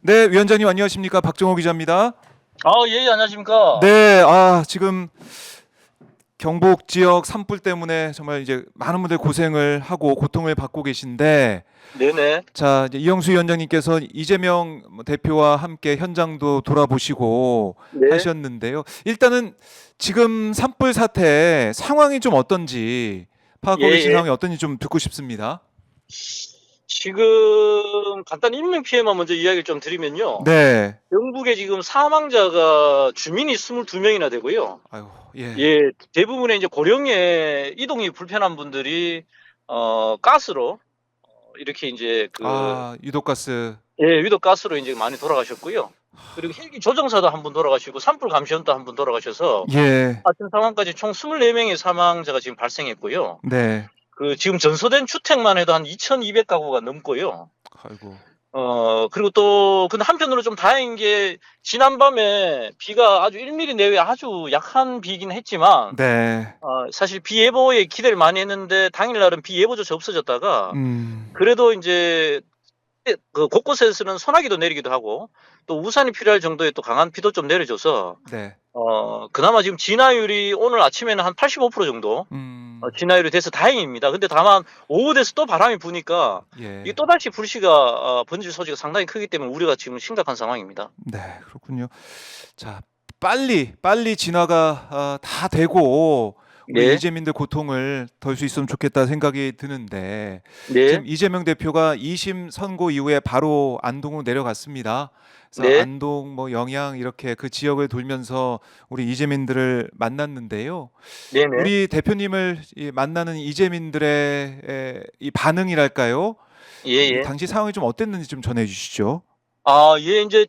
네, 위원장님 안녕하십니까? 박정호 기자입니다. 예, 안녕하십니까. 네, 지금 경북 지역 산불 때문에 정말 이제 많은 분들 고생을 하고 고통을 받고 계신데, 네네. 자, 이제 이영수 위원장님께서 이재명 대표와 함께 현장도 돌아보시고 네. 하셨는데요. 일단은 지금 산불 사태 상황이 좀 어떤지 예, 파악하고 계신 예. 상황이 어떤지 좀 듣고 싶습니다. 지금 간단 인명 피해만 먼저 이야기를 좀 드리면요. 네. 영국에 지금 사망자가 주민이 22명이나 되고요. 아유, 예. 예, 대부분의 이제 고령의 이동이 불편한 분들이 가스로 이렇게 이제 유독가스. 위도 가스로 이제 많이 돌아가셨고요. 그리고 헬기 조종사도 한 분 돌아가시고 산불 감시원도 한 분 돌아가셔서 예. 같은 상황까지 총 24명의 사망자가 지금 발생했고요. 네. 지금 전소된 주택만 해도 한 2,200가구가 넘고요. 아이고. 그리고 또, 근데 한편으로 좀 다행인 게, 지난밤에 비가 아주 1mm 내외 아주 약한 비긴 했지만, 네. 사실 비 예보에 기대를 많이 했는데, 당일날은 비 예보조차 없어졌다가, 음. 그래도 이제, 그 곳곳에서는 소나기도 내리기도 하고, 또 우산이 필요할 정도의 또 강한 비도 좀 내려줘서, 네. 그나마 지금 진화율이 오늘 아침에는 한 85% 정도, 음. 진화율이 돼서 다행입니다. 근데 다만 오후 돼서 또 바람이 부니까 이게 예. 또다시 불씨가 번질 소지가 상당히 크기 때문에 우려가 지금 심각한 상황입니다. 네, 그렇군요. 자, 빨리 진화가 다 되고 우리 네, 이재민들 고통을 덜 수 있으면 좋겠다 생각이 드는데 네, 지금 이재명 대표가 2심 선고 이후에 바로 안동으로 내려갔습니다. 그래서 네, 안동 뭐 영양 이렇게 그 지역을 돌면서 우리 이재민들을 만났는데요. 네, 네, 우리 대표님을 만나는 이재민들의 이 반응이랄까요? 예, 이 예. 당시 상황이 좀 어땠는지 좀 전해 주시죠. 예, 이제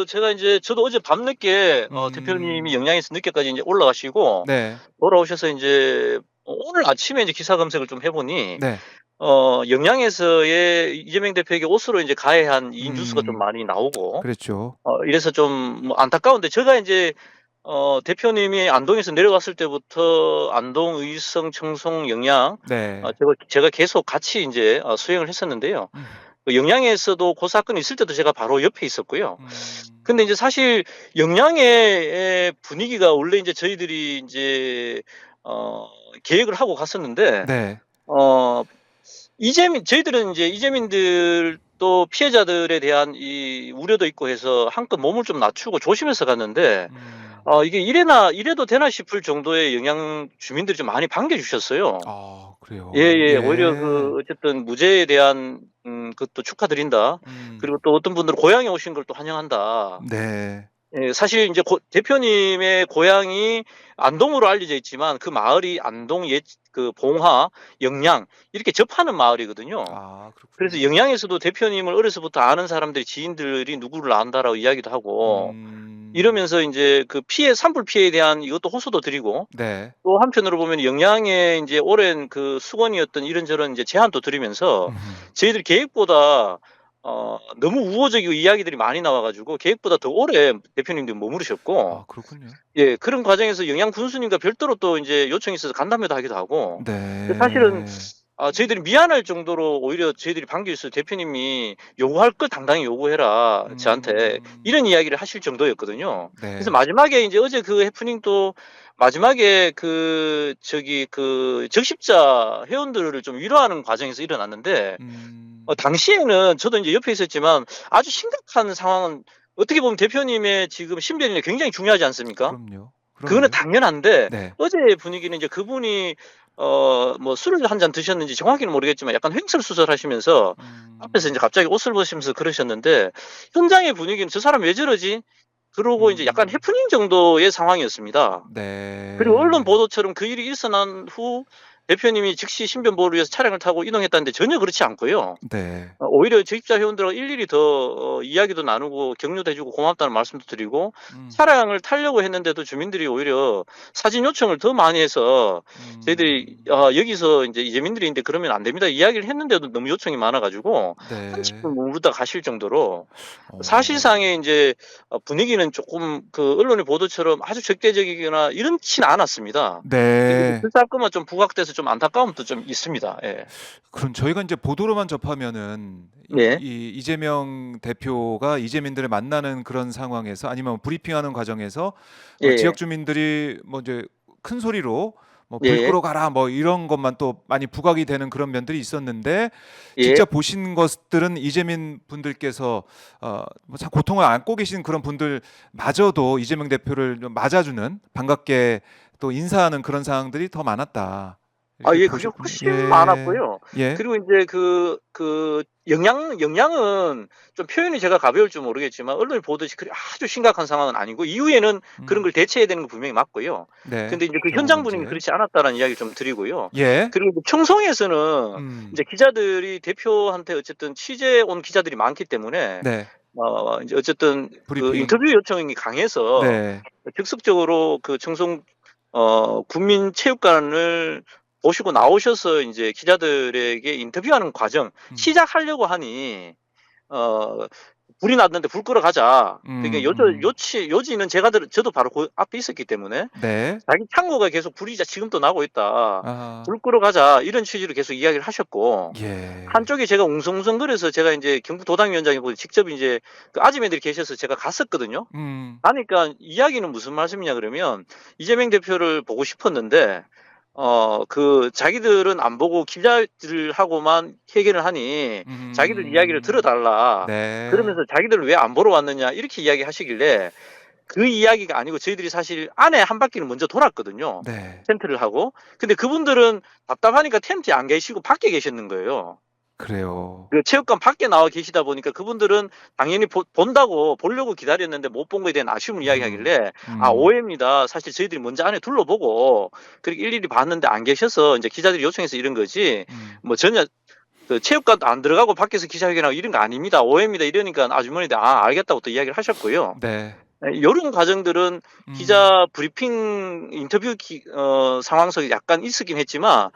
제가 이제 저도 어제 밤늦게 대표님이 음. 영양에서 늦게까지 이제 올라가시고 네. 돌아오셔서 이제 오늘 아침에 이제 기사 검색을 좀 해보니 네. 영양에서의 이재명 대표에게 옷으로 이제 가해한 이 뉴스가 좀 음. 많이 나오고 그랬죠. 이래서 좀 뭐 안타까운데 제가 이제 대표님이 안동에서 내려갔을 때부터 안동, 의성, 청송, 영양 네. 제가 계속 같이 이제 수행을 했었는데요. 음. 그 영양에서도 그 사건이 있을 때도 제가 바로 옆에 있었고요. 음. 근데 이제 사실 영양의 분위기가 원래 이제 저희들이 이제 계획을 하고 갔었는데 네. 어 저희들은 이제 이재민들 또 피해자들에 대한 이 우려도 있고 해서 한껏 몸을 좀 낮추고 조심해서 갔는데 음. 이게 이래도 되나 싶을 정도의 영향 주민들이 좀 많이 반겨주셨어요. 그래요. 예예. 오히려 예. 어쨌든 무죄에 대한 그것도 축하드린다. 음. 그리고 또 어떤 분들은 고향에 오신 걸 또 환영한다. 네. 예, 사실 이제 대표님의 고향이 안동으로 알려져 있지만 그 마을이 안동 봉화, 영양 이렇게 접하는 마을이거든요. 그래서 그렇군요. 영양에서도 대표님을 어려서부터 아는 사람들이 지인들이 누구를 안다라고 이야기도 하고 음. 이러면서 이제 그 산불 피해에 대한 이것도 호소도 드리고 네. 또 한편으로 보면 영양에 이제 오랜 그 수건이었던 이런저런 이제 제안도 드리면서 음. 저희들 계획보다 너무 우호적이고 이야기들이 많이 나와가지고 계획보다 더 오래 대표님도 머무르셨고 그렇군요. 예, 그런 과정에서 영양 군수님과 별도로 또 이제 요청이 있어서 간담회도 하기도 하고 근데 사실은 네. 저희들이 미안할 정도로 오히려 저희들이 반겨주셔서 대표님이 요구할 걸 당당히 요구해라 저한테 음. 이런 이야기를 하실 정도였거든요. 그래서 네. 마지막에 이제 어제 그 해프닝도 마지막에 적십자 회원들을 좀 위로하는 과정에서 일어났는데 음. 당시에는 저도 이제 옆에 있었지만 아주 심각한 상황은 어떻게 보면 대표님의 지금 신변이 굉장히 중요하지 않습니까? 그럼요. 그거는 그럼요. 당연한데 네. 어제 분위기는 이제 그분이 뭐 술을 한 잔 드셨는지 정확히는 모르겠지만 약간 횡설수설하시면서 앞에서 음. 이제 갑자기 옷을 벗으면서 그러셨는데 현장의 분위기는 '저 사람 왜 저러지?' 그러고 이제 약간 음. 해프닝 정도의 상황이었습니다. 그리고 언론 네. 보도처럼 그 일이 일어난 후 대표님이 즉시 신변 보호를 위해서 차량을 타고 이동했다는데 전혀 그렇지 않고요. 네. 오히려 적십자 회원들하고 일일이 더 이야기도 나누고 격려도 해 주고 고맙다는 말씀도 드리고 음. 차량을 타려고 했는데도 주민들이 오히려 사진 요청을 더 많이 해서 저희들이 음. 여기서 인제 이재민들인데 "그러면 안 됩니다." 이야기를 했는데도 너무 요청이 많아 가지고 한 10분 네. 머무르다 가실 정도로 어. 사실상의 인제 분위기는 쪼끔 언론의 보도처럼 아주 적대적이거나 이렇지는 않았습니다. 근데 이제 네. 그 사건만 좀 부각돼서 좀 안타까움도 좀 있습니다. 예. 그럼 저희가 이제 보도로만 접하면은 네. 이재명 대표가 이재민들을 만나는 그런 상황에서 아니면 브리핑하는 과정에서 예, 지역 예. 주민들이 뭐 이제 큰 소리로 뭐 예, 불 예. 끄러 가라 뭐 이런 것만 또 많이 부각이 되는 그런 면들이 있었는데 예. 직접 보신 것들은 이재민 분들께서 뭐참 고통을 안고 계신 그런 분들마저도 이재명 대표를 좀 맞아주는 반갑게 또 인사하는 그런 상황들이 더 많았다. 이렇게 예, 그게 보셨군요. 훨씬 예. 많았고요. 예. 그리고 이제 영향은 좀 표현이 제가 가벼울 줄 모르겠지만 언론이 보듯이 그리 아주 심각한 상황은 아니고 이후에는 그런 걸 대처해야 되는 건 분명히 맞고요. 네. 근데 이제 그 경호 현장 분위기는 문제. 그렇지 않았다라는 이야기를 좀 드리고요. 예. 그리고 이제 청송에서는 이제 음. 기자들이 대표한테 어쨌든 취재 온 기자들이 많기 때문에 네. 이제 어쨌든 그 브리핑. 인터뷰 요청이 강해서 네. 즉석적으로 그 청송 국민체육관을 보시고 나오셔서 이제 기자들에게 인터뷰하는 과정 시작하려고 하니 불이 났는데 불 끄러 가자. 그러니까 요지는 저도 바로 그 앞에 있었기 때문에 네. 자기 창고가 계속 불이 지금도 나고 있다. 아. 불 끄러 가자. 이런 취지로 계속 이야기를 하셨고 예. 한쪽에 제가 웅성웅성거려서 제가 이제 경북도당위원장이 보고 직접 이제 그 아주머니들이 계셔서 제가 갔었거든요. 가니까 이야기는 무슨 말씀이냐 그러면 이재명 대표를 보고 싶었는데 그 자기들은 안 보고 기자들하고만 회견을 하니 자기들 이야기를 들어달라. 네. 그러면서 자기들 왜 안 보러 왔느냐 이렇게 이야기하시길래 그 이야기가 아니고 저희들이 사실 안에 한 바퀴를 먼저 돌았거든요. 네. 텐트를 하고. 근데 그분들은 답답하니까 텐트에 안 계시고 밖에 계셨는 거예요. 그래요. 그 체육관 밖에 나와 계시다 보니까 그분들은 당연히 본다고 보려고 기다렸는데 못 본 거에 대한 아쉬움을 이야기하길래 오해입니다. 사실 저희들이 먼저 안에 둘러보고 그렇게 일일이 봤는데 안 계셔서 이제 기자들이 요청해서 이런 거지 뭐 전혀 그 체육관도 안 들어가고 밖에서 기자회견하고 이런 거 아닙니다. 오해입니다. 이러니까 아주머니들 알겠다고 또 이야기를 하셨고요. 네. 이런 과정들은 기자 브리핑 인터뷰 상황 속에 약간 있었긴 했지만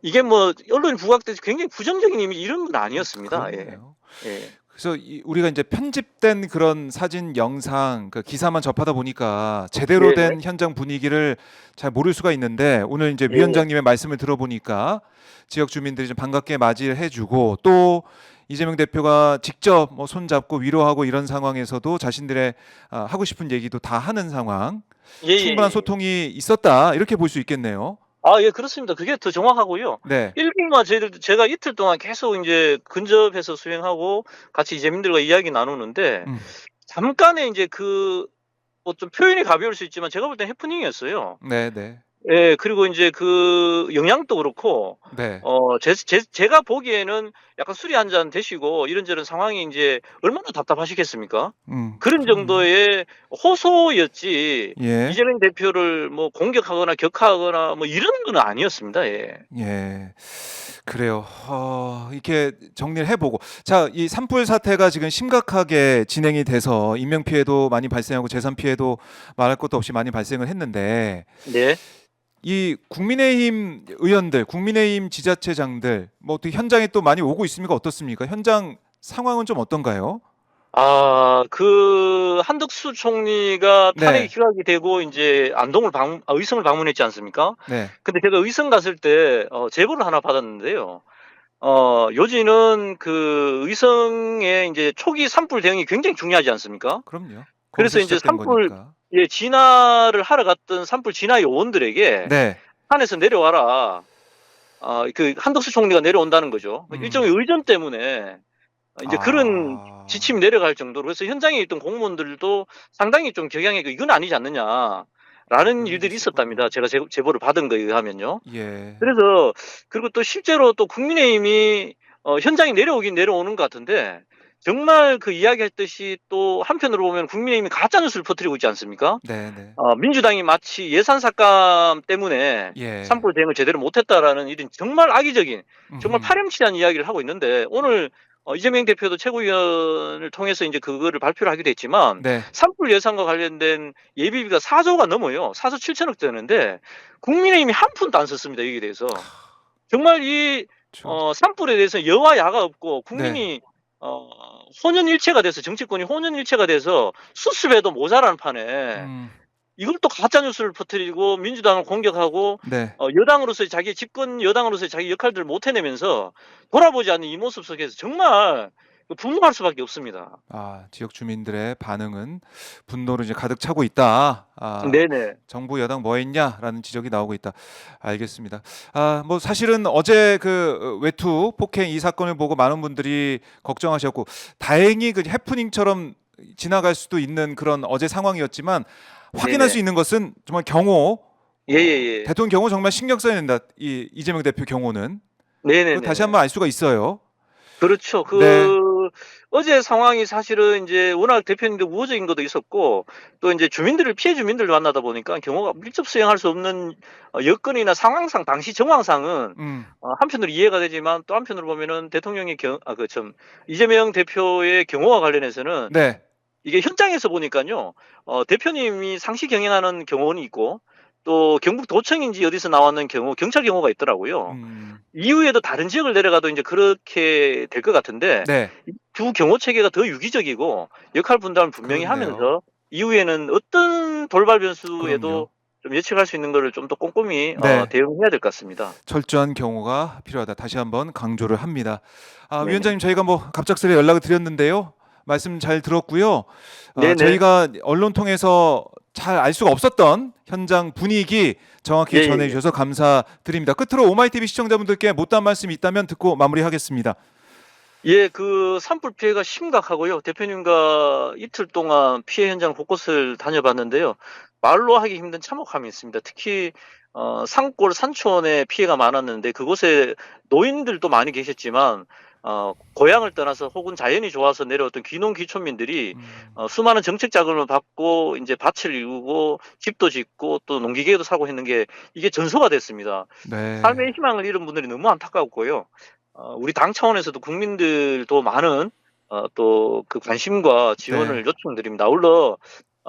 이게 뭐 언론이 부각돼서 굉장히 부정적인 이미지 이런 건 아니었습니다. 그렇네요. 예. 그래서 우리가 이제 편집된 그런 사진, 영상, 그 기사만 접하다 보니까 제대로 네. 된 현장 분위기를 잘 모를 수가 있는데 오늘 이제 네. 위원장님의 말씀을 들어보니까 지역 주민들이 좀 반갑게 맞이를 해주고 또 이재명 대표가 직접 뭐 손잡고 위로하고 이런 상황에서도 자신들의 하고 싶은 얘기도 다 하는 상황, 충분한 소통이 있었다 이렇게 볼 수 있겠네요. 예, 그렇습니다. 그게 더 정확하고요. 네. 1분만 제가 이틀 동안 계속 이제 근접해서 수행하고 같이 이재민들과 이야기 나누는데 잠깐의 이제 뭐 좀 표현이 가벼울 수 있지만 제가 볼 땐 해프닝이었어요. 네. 예, 그리고 이제 그 영향도 그렇고, 네. 제가 보기에는 약간 술이 한 잔 드시고 이런저런 상황이 이제 얼마나 답답하시겠습니까? 그런 정도의 호소였지, 예. 이재명 대표를 뭐 공격하거나 격하거나 뭐 이런 건 아니었습니다. 예. 예. 그래요. 이렇게 정리를 해보고 자, 이 산불 사태가 지금 심각하게 진행이 돼서 인명 피해도 많이 발생하고 재산 피해도 말할 것도 없이 많이 발생을 했는데 네. 이 국민의힘 의원들, 국민의힘 지자체장들 뭐 어떻게 현장에 또 많이 오고 있습니까? 어떻습니까? 현장 상황은 좀 어떤가요? 그 한덕수 총리가 탄핵이 네. 기각이 되고 이제 의성을 방문했지 않습니까? 네. 근데 제가 의성 갔을 때 제보를 하나 받았는데요. 요지는 그 의성의 이제 초기 산불 대응이 굉장히 중요하지 않습니까? 그럼요. 그래서 이제 시작된 거니까. 진화를 하러 갔던 산불 진화 요원들에게 네. 산에서 내려와라. 그 한덕수 총리가 내려온다는 거죠. 일종의 의전 때문에 이제 그런 지침이 내려갈 정도로 그래서 현장에 있던 공무원들도 상당히 좀 격양했고 이건 아니지 않느냐라는 일들이 있었답니다. 제가 제보를 받은 거에 의하면요. 예. 그래서 그리고 또 실제로 또 국민의힘이 현장에 내려오는 것 같은데 정말 그 이야기했듯이 또 한편으로 보면 국민의힘이 가짜 뉴스를 퍼뜨리고 있지 않습니까? 네. 민주당이 마치 예산 삭감 때문에 예. 산불 대응을 제대로 못했다라는 이런 정말 악의적인 정말 파렴치한 이야기를 하고 있는데 오늘 이재명 대표도 최고위원을 통해서 이제 그거를 발표를 하기도 했지만 네. 산불 예산과 관련된 예비비가 4조가 넘어요. 4조 7천억 되는데 국민의힘이 한 푼도 안 썼습니다. 여기에 대해서. 정말 이 산불에 대해서 여와 야가 없고 국민이 혼연일체가 돼서 정치권이 혼연일체가 돼서 수습해도 모자라는 판에 이걸 또 가짜 뉴스를 퍼뜨리고 민주당을 공격하고 네. 여당으로서의 자기 집권 여당으로서의 자기 역할들을 못 해내면서 돌아보지 않는 이 모습 속에서 정말 분노할 수밖에 없습니다. 지역 주민들의 반응은 분노로 이제 가득 차고 있다. 네네. 정부 여당 뭐 했냐라는 지적이 나오고 있다. 알겠습니다. 뭐 사실은 어제 그 외투 폭행 이 사건을 보고 많은 분들이 걱정하셨고 다행히 그 해프닝처럼 지나갈 수도 있는 그런 어제 상황이었지만 확인할 네네. 수 있는 것은 정말 경호 예예예. 대통령 경호 정말 신경 써야 된다. 이 이재명 대표 경호는 그거 네네네. 다시 한번 알 수가 있어요. 그렇죠. 네. 어제 상황이 사실은 이제 워낙 대표님도 우호적인 것도 있었고 또 이제 피해 주민들을 만나다 보니까 경호가 밀접 수행할 수 없는 여건이나 상황상 당시 정황상은 음. 한편으로 이해가 되지만 또 한편으로 보면은 대통령의 이재명 대표의 경호와 관련해서는 네. 이게 현장에서 보니까요. 대표님이 상시 경영하는 경호원이 있고 또 경북도청인지 어디서 나왔는 경찰 경호가 있더라고요. 음. 이후에도 다른 지역을 내려가도 이제 그렇게 될 것 같은데 네. 이 두 경호 체계가 더 유기적이고 역할 분담을 분명히 그렇네요. 하면서 이후에는 어떤 돌발 변수에도 그럼요. 좀 예측할 수 있는 거를 좀 더 꼼꼼히 네. 대응해야 될 것 같습니다. 철저한 경호가 필요하다. 다시 한번 강조를 합니다. 네네. 위원장님 저희가 뭐 갑작스레 연락을 드렸는데요. 말씀 잘 들었고요. 네네. 저희가 언론 통해서 잘 알 수가 없었던 현장 분위기 정확히 예예예. 전해주셔서 감사드립니다. 끝으로 오마이TV 시청자분들께 못다한 말씀이 있다면 듣고 마무리하겠습니다. 예, 그 산불 피해가 심각하고요. 대표님과 이틀 동안 피해 현장 곳곳을 다녀봤는데요. 말로 하기 힘든 참혹함이 있습니다. 특히 산골 산촌에 피해가 많았는데 그곳에 노인들도 많이 계셨지만 고향을 떠나서 혹은 자연이 좋아서 내려왔던 귀농 귀촌민들이 수많은 정책 자금을 받고 이제 밭을 이루고 집도 짓고 또 농기계도 사고 했는 게 이게 전소가 됐습니다. 네. 삶의 희망을 잃은 분들이 너무 안타깝고요. 우리 당 차원에서도 국민들도 많은 또 그 관심과 지원을 네. 요청드립니다. 아울러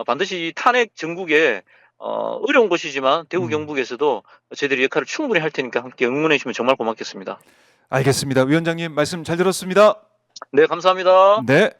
반드시 이 탄핵 정국에 어려운 곳이지만 대구 경북에서도 저희들이 역할을 충분히 할 테니까 함께 응원해 주시면 정말 고맙겠습니다. 알겠습니다. 위원장님 말씀 잘 들었습니다. 네, 감사합니다. 네.